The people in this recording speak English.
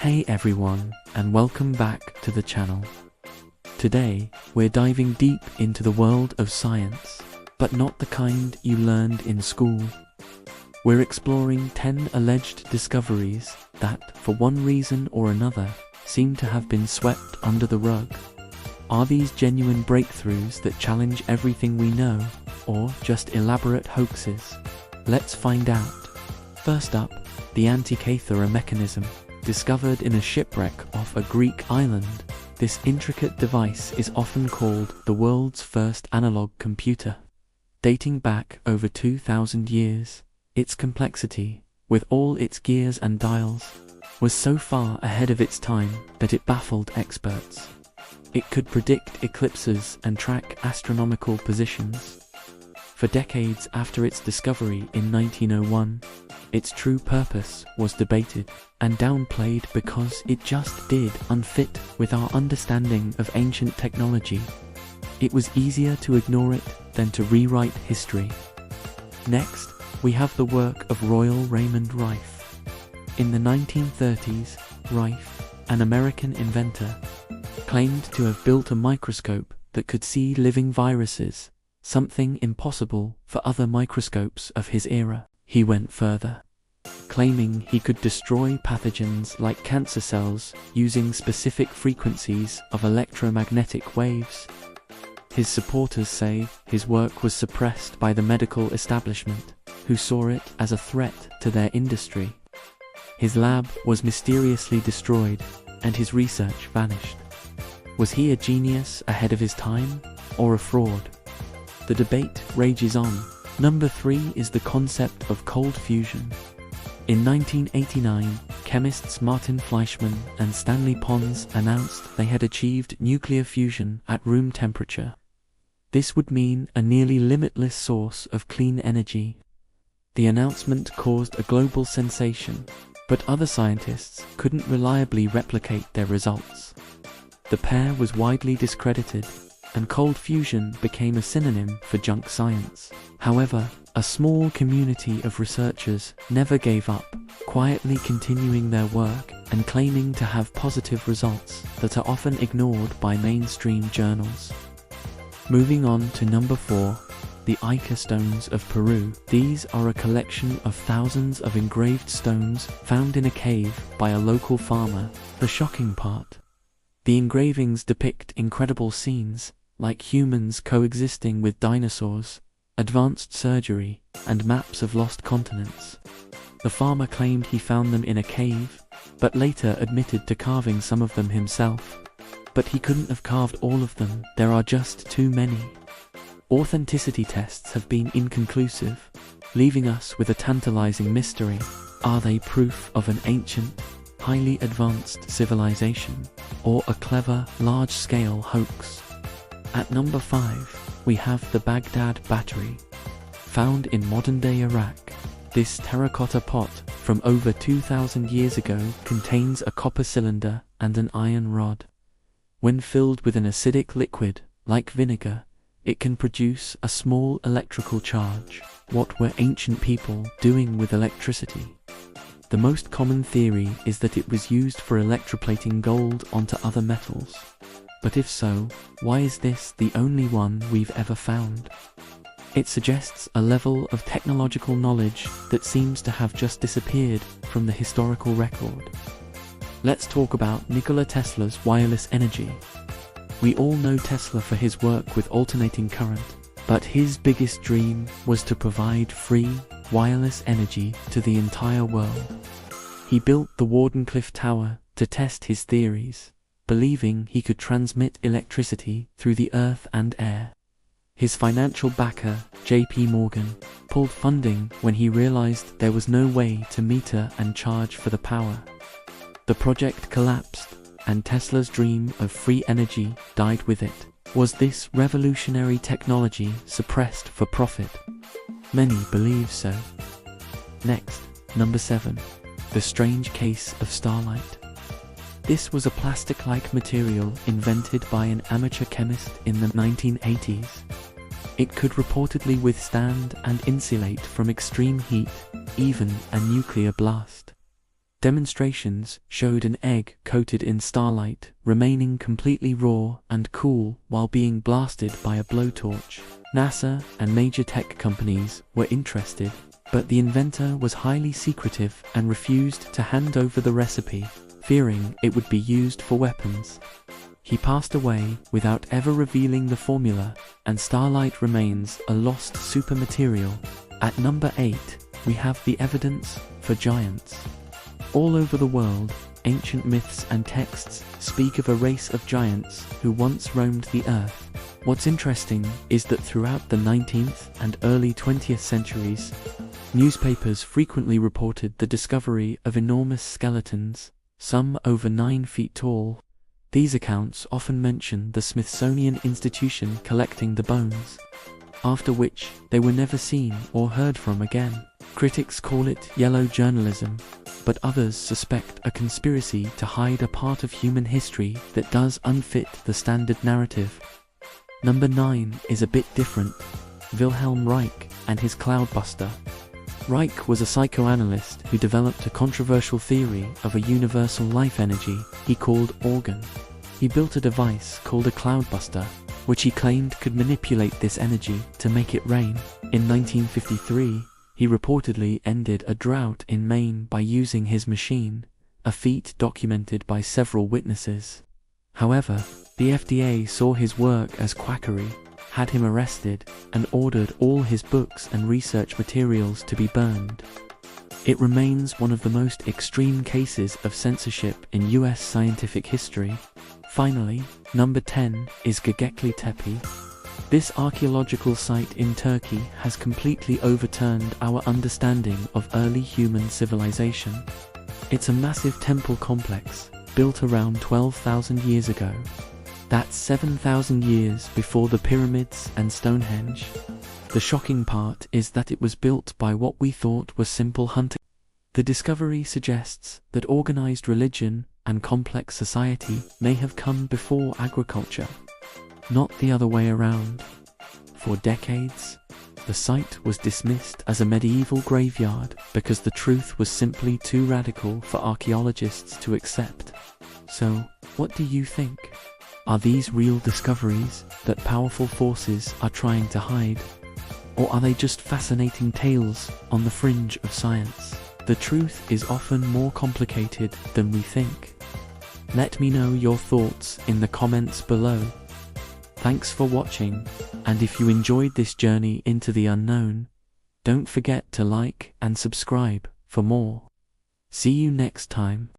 Hey everyone, and welcome back to the channel. Today, we're diving deep into the world of science, but not the kind you learned in school. We're exploring 10 alleged discoveries that, for one reason or another, seem to have been swept under the rug. Are these genuine breakthroughs that challenge everything we know, or just elaborate hoaxes? Let's find out. First up, the Antikythera mechanism. Discovered in a shipwreck off a Greek island, this intricate device is often called the world's first analog computer. Dating back over 2,000 years, its complexity, with all its gears and dials, was so far ahead of its time that it baffled experts. It could predict eclipses and track astronomical positions. For decades after its discovery in 1901, its true purpose was debated and downplayed because it just did unfit with our understanding of ancient technology. It was easier to ignore it than to rewrite history. Next, we have the work of Royal Raymond Rife. In the 1930s, Rife, an American inventor, claimed to have built a microscope that could see living viruses, something impossible for other microscopes of his era. He went further, claiming he could destroy pathogens like cancer cells using specific frequencies of electromagnetic waves. His supporters say his work was suppressed by the medical establishment, who saw it as a threat to their industry. His lab was mysteriously destroyed, and his research vanished. Was he a genius ahead of his time, or a fraud? The debate rages on. Number 3 is the concept of cold fusion. In 1989, chemists Martin Fleischmann and Stanley Pons announced they had achieved nuclear fusion at room temperature. This would mean a nearly limitless source of clean energy. The announcement caused a global sensation, but other scientists couldn't reliably replicate their results. The pair was widely discredited, and cold fusion became a synonym for junk science. However, a small community of researchers never gave up, quietly continuing their work and claiming to have positive results that are often ignored by mainstream journals. Moving on to number 4, the Ica stones of Peru. These are a collection of thousands of engraved stones found in a cave by a local farmer. The shocking part: the engravings depict incredible scenes, like humans coexisting with dinosaurs, advanced surgery, and maps of lost continents. The farmer claimed he found them in a cave, but later admitted to carving some of them himself. But he couldn't have carved all of them, there are just too many. Authenticity tests have been inconclusive, leaving us with a tantalizing mystery. Are they proof of an ancient, highly advanced civilization, or a clever, large-scale hoax? At number 5, we have the Baghdad battery. Found in modern-day Iraq, this terracotta pot from over 2,000 years ago contains a copper cylinder and an iron rod. When filled with an acidic liquid, like vinegar, it can produce a small electrical charge. What were ancient people doing with electricity? The most common theory is that it was used for electroplating gold onto other metals. But if so, why is this the only one we've ever found? It suggests a level of technological knowledge that seems to have just disappeared from the historical record. Let's talk about Nikola Tesla's wireless energy. We all know Tesla for his work with alternating current, but his biggest dream was to provide free, wireless energy to the entire world. He built the Wardenclyffe Tower to test his theories, believing he could transmit electricity through the earth and air. His financial backer, JP Morgan, pulled funding when he realized there was no way to meter and charge for the power. The project collapsed, and Tesla's dream of free energy died with it. Was this revolutionary technology suppressed for profit? Many believe so. Next, number 7, the strange case of starlight. This was a plastic-like material invented by an amateur chemist in the 1980s. It could reportedly withstand and insulate from extreme heat, even a nuclear blast. Demonstrations showed an egg coated in starlight, remaining completely raw and cool while being blasted by a blowtorch. NASA and major tech companies were interested, but the inventor was highly secretive and refused to hand over the recipe, fearing it would be used for weapons. He passed away without ever revealing the formula, and starlight remains a lost supermaterial. At number 8, we have the evidence for giants. All over the world, ancient myths and texts speak of a race of giants who once roamed the earth. What's interesting is that throughout the 19th and early 20th centuries, newspapers frequently reported the discovery of enormous skeletons, some over 9 feet tall. These accounts often mention the Smithsonian Institution collecting the bones, after which they were never seen or heard from again. Critics call it yellow journalism, but others suspect a conspiracy to hide a part of human history that does unfit the standard narrative. Number 9 is a bit different. Wilhelm Reich and his cloudbuster. Reich was a psychoanalyst who developed a controversial theory of a universal life energy he called organ. He built a device called a cloudbuster, which he claimed could manipulate this energy to make it rain. In 1953, he reportedly ended a drought in Maine by using his machine, a feat documented by several witnesses. However, the FDA saw his work as quackery, had him arrested, and ordered all his books and research materials to be burned. It remains one of the most extreme cases of censorship in US scientific history. Finally, number 10 is Göbekli Tepe. This archaeological site in Turkey has completely overturned our understanding of early human civilization. It's a massive temple complex, built around 12,000 years ago. That's 7,000 years before the pyramids and Stonehenge. The shocking part is that it was built by what we thought were simple hunters. The discovery suggests that organized religion and complex society may have come before agriculture, not the other way around. For decades, the site was dismissed as a medieval graveyard because the truth was simply too radical for archaeologists to accept. So, what do you think? Are these real discoveries that powerful forces are trying to hide? Or are they just fascinating tales on the fringe of science? The truth is often more complicated than we think. Let me know your thoughts in the comments below. Thanks for watching, and if you enjoyed this journey into the unknown, don't forget to like and subscribe for more. See you next time.